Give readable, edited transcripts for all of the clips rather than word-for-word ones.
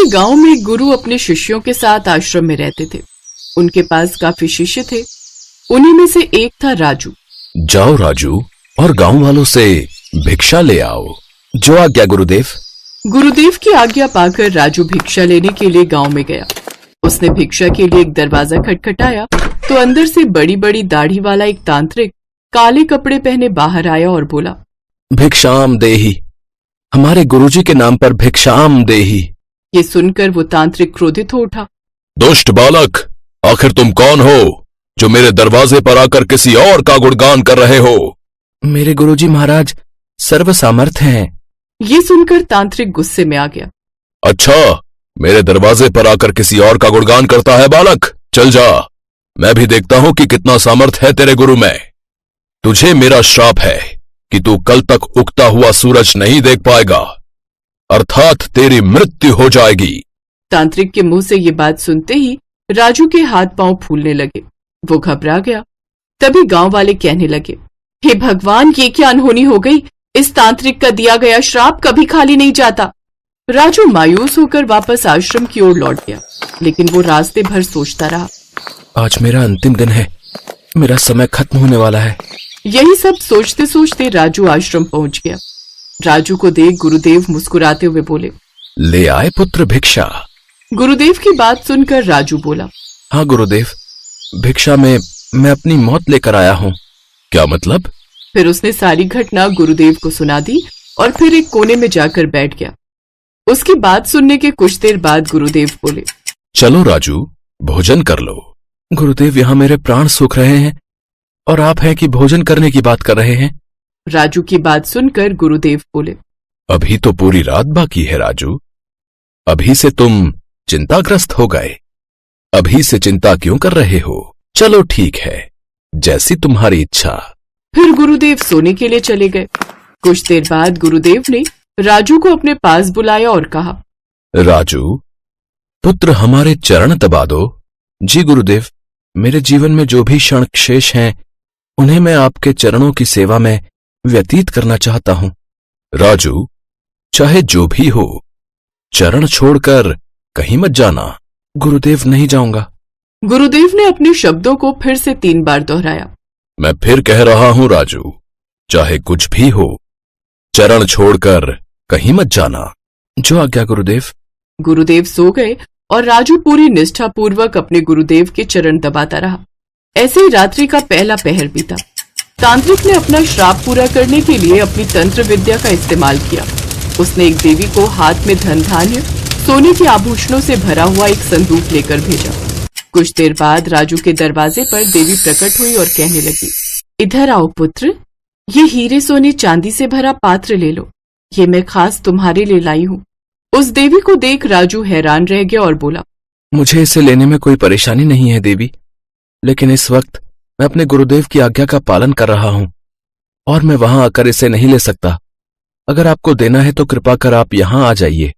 किसी गांव में एक गुरु अपने शिष्यों के साथ आश्रम में रहते थे। उनके पास काफी शिष्य थे। उन्हीं में से एक था राजू। जाओ राजू और गांव वालों से भिक्षा ले आओ। जो आज्ञा गुरुदेव। गुरुदेव की आज्ञा पाकर राजू भिक्षा लेने के लिए गांव में गया। उसने भिक्षा के लिए एक दरवाजा खटखटाया तो अंदर से बड़ी बड़ी दाढ़ी वाला एक तांत्रिक काले कपड़े पहने बाहर आया और बोला, भिक्षाम देही, हमारे गुरुजी के नाम पर भिक्षाम देही। ये सुनकर वो तांत्रिक क्रोधित हो उठा। दुष्ट बालक, आखिर तुम कौन हो जो मेरे दरवाजे पर आकर किसी और का गुणगान कर रहे हो? मेरे गुरुजी महाराज सर्व सामर्थ हैं। ये सुनकर तांत्रिक गुस्से में आ गया। अच्छा, मेरे दरवाजे पर आकर किसी और का गुणगान करता है बालक? चल जा, मैं भी देखता हूं कि कितना सामर्थ है तेरे गुरु में। तुझे मेरा श्राप है कि तू कल तक उगता हुआ सूरज नहीं देख पाएगा, अर्थात तेरी मृत्यु हो जाएगी। तांत्रिक के मुंह से ये बात सुनते ही राजू के हाथ पांव फूलने लगे। वो घबरा गया। तभी गांव वाले कहने लगे, हे भगवान, ये क्या अनहोनी हो गई? इस तांत्रिक का दिया गया श्राप कभी खाली नहीं जाता। राजू मायूस होकर वापस आश्रम की ओर लौट गया, लेकिन वो रास्ते भर सोचता रहा, आज मेरा अंतिम दिन है, मेरा समय खत्म होने वाला है। यही सब सोचते सोचते राजू आश्रम पहुंच गया। राजू को देख गुरुदेव मुस्कुराते हुए बोले, ले आए पुत्र भिक्षा। गुरुदेव की बात सुनकर राजू बोला, हाँ गुरुदेव, भिक्षा में मैं अपनी मौत लेकर आया हूँ। क्या मतलब? फिर उसने सारी घटना गुरुदेव को सुना दी और फिर एक कोने में जाकर बैठ गया। उसकी बात सुनने के कुछ देर बाद गुरुदेव बोले, चलो राजू, भोजन कर लो। गुरुदेव, यहाँ मेरे प्राण सूख रहे हैं और आप हैं कि भोजन करने की बात कर रहे हैं। राजू की बात सुनकर गुरुदेव बोले, अभी तो पूरी रात बाकी है राजू, अभी से तुम चिंताग्रस्त हो गए। अभी से चिंता क्यों कर रहे हो? चलो ठीक है, जैसी तुम्हारी इच्छा। फिर गुरुदेव सोने के लिए चले गए। कुछ देर बाद गुरुदेव ने राजू को अपने पास बुलाया और कहा, राजू पुत्र, हमारे चरण दबा दो। जी गुरुदेव, मेरे जीवन में जो भी क्षण शेष हैं उन्हें मैं आपके चरणों की सेवा में व्यतीत करना चाहता हूं। राजू, चाहे जो भी हो, चरण छोड़कर कहीं मत जाना। गुरुदेव, नहीं जाऊंगा। गुरुदेव ने अपने शब्दों को फिर से 3 बार दोहराया। मैं फिर कह रहा हूं राजू, चाहे कुछ भी हो, चरण छोड़कर कहीं मत जाना। जो आज्ञा गुरुदेव। गुरुदेव सो गए और राजू पूरी निष्ठा पूर्वक अपने गुरुदेव के चरण दबाता रहा। ऐसे ही रात्रि का पहला पहर बीता। तांत्रिक ने अपना श्राप पूरा करने के लिए अपनी तंत्र विद्या का इस्तेमाल किया। उसने एक देवी को हाथ में धन धान्य, सोने के आभूषणों से भरा हुआ एक संदूक लेकर भेजा। कुछ देर बाद राजू के दरवाजे पर देवी प्रकट हुई और कहने लगी, इधर आओ पुत्र, ये हीरे सोने चांदी से भरा पात्र ले लो, ये मैं खास तुम्हारे लिए लाई हूँ। उस देवी को देख राजू हैरान रह गया और बोला, मुझे इसे लेने में कोई परेशानी नहीं है देवी, लेकिन इस वक्त मैं अपने गुरुदेव की आज्ञा का पालन कर रहा हूँ और मैं वहां आकर इसे नहीं ले सकता। अगर आपको देना है तो कृपा कर आप यहाँ आ जाइए।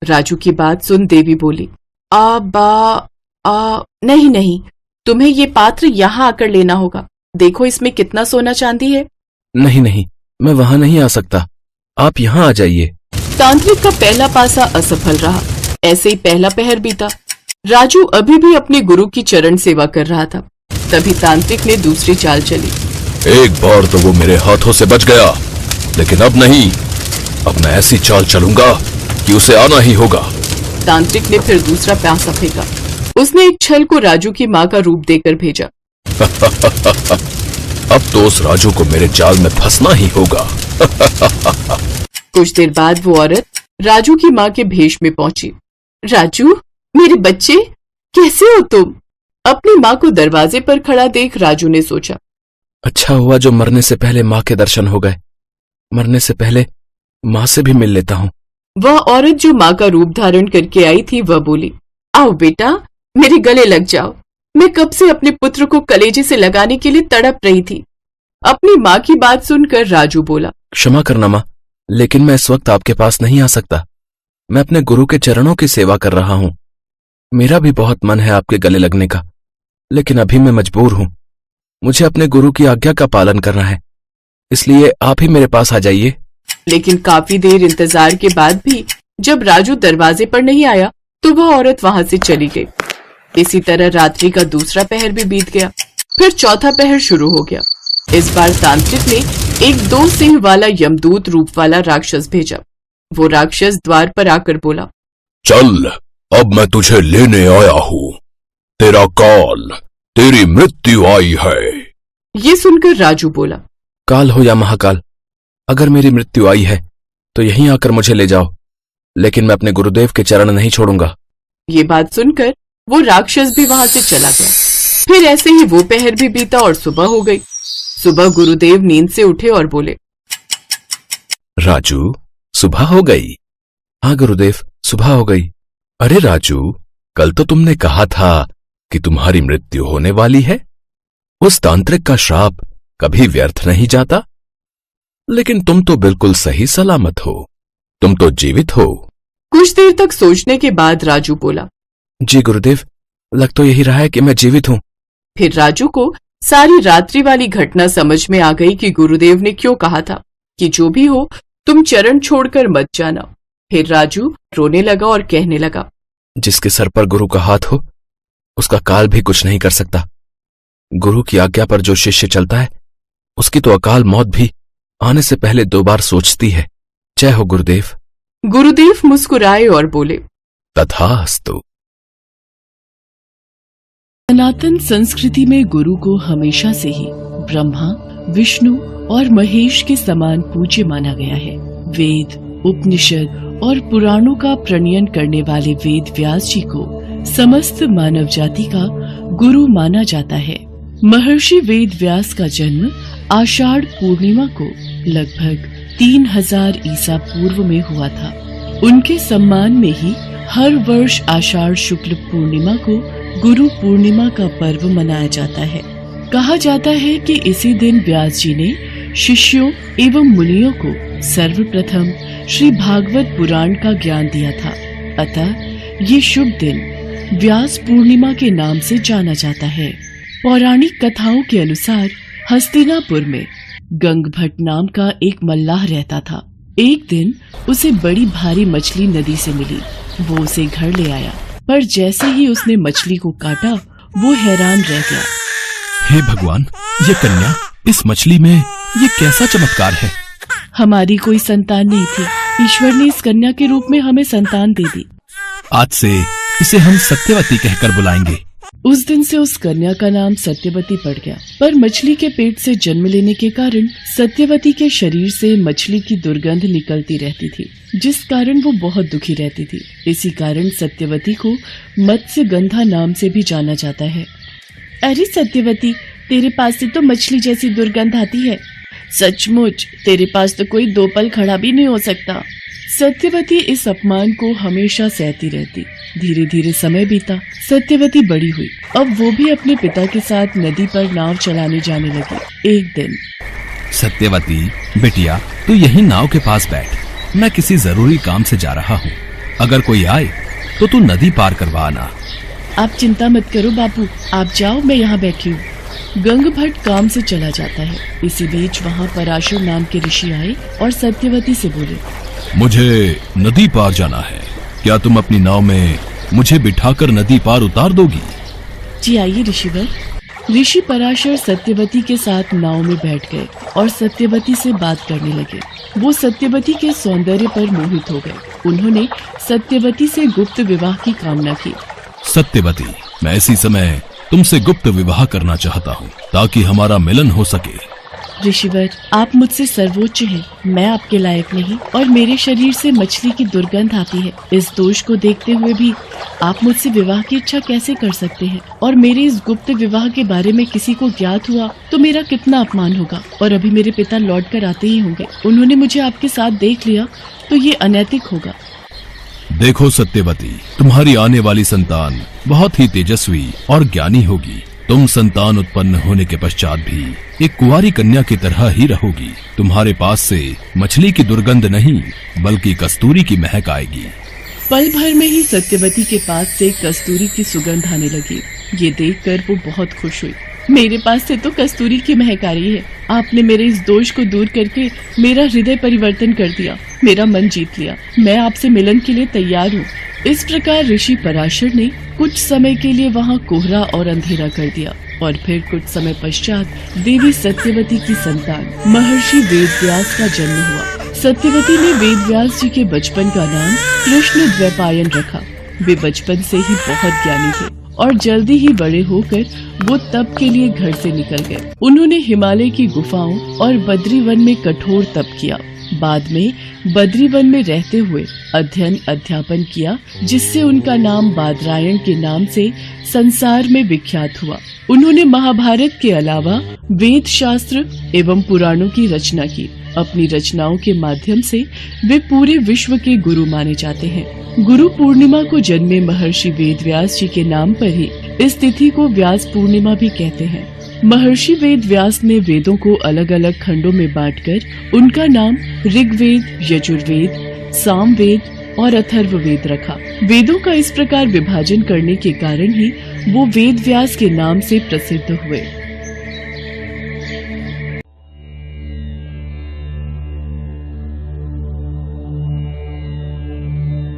राजू की बात सुन देवी बोली, नहीं नहीं, तुम्हें ये पात्र यहाँ आकर लेना होगा। देखो इसमें कितना सोना चांदी है। नहीं नहीं, मैं वहां नहीं आ सकता, आप यहाँ आ जाइए। तांत्रिक का पहला पासा असफल रहा। ऐसे ही पहला पहर बीता। राजू अभी भी अपने गुरु की चरण सेवा कर रहा था। तभी तांत्रिक ने दूसरी चाल चली। एक बार तो वो मेरे हाथों से बच गया, लेकिन अब नहीं, अब मैं ऐसी चाल चलूंगा कि उसे आना ही होगा। तांत्रिक ने फिर दूसरा पासा फेंका। उसने एक छल को राजू की माँ का रूप देकर भेजा। अब तो उस राजू को मेरे जाल में फंसना ही होगा। कुछ देर बाद वो औरत राजू की माँ के भेष में पहुंची। राजू, मेरे बच्चे, कैसे हो तुम? अपनी माँ को दरवाजे पर खड़ा देख राजू ने सोचा, अच्छा हुआ जो मरने से पहले माँ के दर्शन हो गए। मरने से पहले माँ से भी मिल लेता हूँ। वह औरत जो माँ का रूप धारण करके आई थी वह बोली, आओ बेटा, मेरे गले लग जाओ। मैं कब से अपने पुत्र को कलेजे से लगाने के लिए तड़प रही थी। अपनी माँ की बात सुनकर राजू बोला, क्षमा करना माँ, लेकिन मैं इस वक्त आपके पास नहीं आ सकता। मैं अपने गुरु के चरणों की सेवा कर रहा हूँ। मेरा भी बहुत मन है आपके गले लगने का, लेकिन अभी मैं मजबूर हूँ। मुझे अपने गुरु की आज्ञा का पालन करना है, इसलिए आप ही मेरे पास आ जाइए। लेकिन काफी देर इंतजार के बाद भी जब राजू दरवाजे पर नहीं आया तो वह औरत वहां से चली गई। इसी तरह रात्रि का दूसरा पहर भी बीत गया। फिर चौथा पहर शुरू हो गया। इस बार तांत्रिक ने एक 2 सिंह वाला यमदूत रूप वाला राक्षस भेजा। वो राक्षस द्वार पर आकर बोला, चल, अब मैं तुझे लेने आया हूँ। तेरा काल, तेरी मृत्यु आई है। ये सुनकर राजू बोला, काल हो या महाकाल, अगर मेरी मृत्यु आई है तो यहीं आकर मुझे ले जाओ, लेकिन मैं अपने गुरुदेव के चरण नहीं छोड़ूंगा। ये बात सुनकर वो राक्षस भी वहां से चला गया। फिर ऐसे ही वो पहर भी बीता और सुबह हो गई। सुबह गुरुदेव नींद से उठे और बोले, राजू, सुबह हो गई। हाँ गुरुदेव, सुबह हो गई। अरे राजू, कल तो तुमने कहा था कि तुम्हारी मृत्यु होने वाली है। उस तांत्रिक का श्राप कभी व्यर्थ नहीं जाता। लेकिन तुम तो बिल्कुल सही सलामत हो, तुम तो जीवित हो। कुछ देर तक सोचने के बाद राजू बोला, जी गुरुदेव, लग तो यही रहा है कि मैं जीवित हूँ। फिर राजू को सारी रात्रि वाली घटना समझ में आ गई कि गुरुदेव ने क्यों कहा था कि जो भी हो तुम चरण छोड़कर मत जाना। फिर राजू रोने लगा और कहने लगा, जिसके सर पर गुरु का हाथ हो उसका काल भी कुछ नहीं कर सकता। गुरु की आज्ञा पर जो शिष्य चलता है उसकी तो अकाल मौत भी आने से पहले 2 बार सोचती है। जय हो गुरुदेव। गुरुदेव मुस्कुराए और बोले, तथास्तु। सनातन संस्कृति में गुरु को हमेशा से ही ब्रह्मा, विष्णु और महेश के समान पूज्य माना गया है। वेद, उपनिषद और पुराणों का प्रणयन करने वाले वेद व्यास जी को समस्त मानव जाति का गुरु माना जाता है। महर्षि वेद व्यास का जन्म आषाढ़ पूर्णिमा को लगभग 3000 ईसा पूर्व में हुआ था। उनके सम्मान में ही हर वर्ष आषाढ़ शुक्ल पूर्णिमा को गुरु पूर्णिमा का पर्व मनाया जाता है। कहा जाता है कि इसी दिन व्यास जी ने शिष्यों एवं मुनियों को सर्वप्रथम श्री भागवत पुराण का ज्ञान दिया था। अतः ये शुभ दिन व्यास पूर्णिमा के नाम से जाना जाता है। पौराणिक कथाओं के अनुसार हस्तिनापुर में गंगभट्ट नाम का एक मल्लाह रहता था। एक दिन उसे बड़ी भारी मछली नदी से मिली। वो उसे घर ले आया, पर जैसे ही उसने मछली को काटा वो हैरान रह गया। हे भगवान, ये कन्या, इस मछली में ये कैसा चमत्कार है? हमारी कोई संतान नहीं थी, ईश्वर ने इस कन्या के रूप में हमें संतान दे दी। आज से इसे हम सत्यवती कहकर बुलाएंगे। उस दिन से उस कन्या का नाम सत्यवती पड़ गया। पर मछली के पेट से जन्म लेने के कारण सत्यवती के शरीर से मछली की दुर्गंध निकलती रहती थी, जिस कारण वो बहुत दुखी रहती थी। इसी कारण सत्यवती को मत्स्य गंधा नाम से भी जाना जाता है। अरे सत्यवती, तेरे पास से तो मछली जैसी दुर्गंध आती है। सचमुच तेरे पास तो कोई 2 पल खड़ा भी नहीं हो सकता। सत्यवती इस अपमान को हमेशा सहती रहती। धीरे धीरे समय बीता। सत्यवती बड़ी हुई। अब वो भी अपने पिता के साथ नदी पर नाव चलाने जाने लगी। एक दिन, सत्यवती बेटिया, तू यहीं नाव के पास बैठ, मैं किसी जरूरी काम से जा रहा हूँ। अगर कोई आए तो तू नदी पार करवा आना। आप चिंता मत करो बापू, आप जाओ, मैं यहाँ बैठी हूँ। गंगभट्ट काम से चला जाता है। इसी बीच वहाँ पराशर नाम के ऋषि आए और सत्यवती से बोले, मुझे नदी पार जाना है, क्या तुम अपनी नाव में मुझे बिठाकर नदी पार उतार दोगी? जी आइए ऋषिवर। ऋषि पराशर सत्यवती के साथ नाव में बैठ गए और सत्यवती से बात करने लगे। वो सत्यवती के सौंदर्य पर मोहित हो गए। उन्होंने सत्यवती से गुप्त विवाह की कामना की। सत्यवती, मैं इसी समय तुमसे गुप्त विवाह करना चाहता हूँ ताकि हमारा मिलन हो सके। ऋषिवर, आप मुझसे सर्वोच्च हैं, मैं आपके लायक नहीं और मेरे शरीर से मछली की दुर्गंध आती है। इस दोष को देखते हुए भी आप मुझसे विवाह की इच्छा कैसे कर सकते हैं? और मेरे इस गुप्त विवाह के बारे में किसी को ज्ञात हुआ तो मेरा कितना अपमान होगा। और अभी मेरे पिता लौट कर आते ही होंगे, उन्होंने मुझे आपके साथ देख लिया तो ये अनैतिक होगा। देखो सत्यवती, तुम्हारी आने वाली संतान बहुत ही तेजस्वी और ज्ञानी होगी। तुम संतान उत्पन्न होने के पश्चात भी एक कुंवारी कन्या की तरह ही रहोगी। तुम्हारे पास से मछली की दुर्गंध नहीं बल्कि कस्तूरी की महक आएगी। पल भर में ही सत्यवती के पास से कस्तूरी की सुगंध आने लगी। ये देखकर वो बहुत खुश हुई। मेरे पास से तो कस्तूरी की महक आ रही है। आपने मेरे इस दोष को दूर करके मेरा हृदय परिवर्तन कर दिया। मेरा मन जीत लिया। मैं आपसे मिलन के लिए तैयार हूँ। इस प्रकार ऋषि पराशर ने कुछ समय के लिए वहाँ कोहरा और अंधेरा कर दिया और फिर कुछ समय पश्चात देवी सत्यवती की संतान महर्षि वेदव्यास का जन्म हुआ। सत्यवती ने वेदव्यास जी के बचपन का नाम कृष्ण द्वैपायन रखा। वे बचपन से ही बहुत ज्ञानी थे और जल्दी ही बड़े होकर वो तप के लिए घर से निकल गए। उन्होंने हिमालय की गुफाओं और बद्रीवन में कठोर तप किया। बाद में बद्रीवन में रहते हुए अध्ययन अध्यापन किया, जिससे उनका नाम बादरायण के नाम से संसार में विख्यात हुआ। उन्होंने महाभारत के अलावा वेद शास्त्र एवं पुराणों की रचना की। अपनी रचनाओं के माध्यम से वे पूरे विश्व के गुरु माने जाते हैं। गुरु पूर्णिमा को जन्मे महर्षि वेदव्यास जी के नाम पर ही इस तिथि को व्यास पूर्णिमा भी कहते हैं। महर्षि वेदव्यास ने वेदों को अलग अलग खंडों में बांटकर उनका नाम ऋग्वेद, यजुर्वेद, सामवेद और अथर्ववेद रखा। वेदों का इस प्रकार विभाजन करने के कारण ही वो वेदव्यास के नाम से प्रसिद्ध हुए।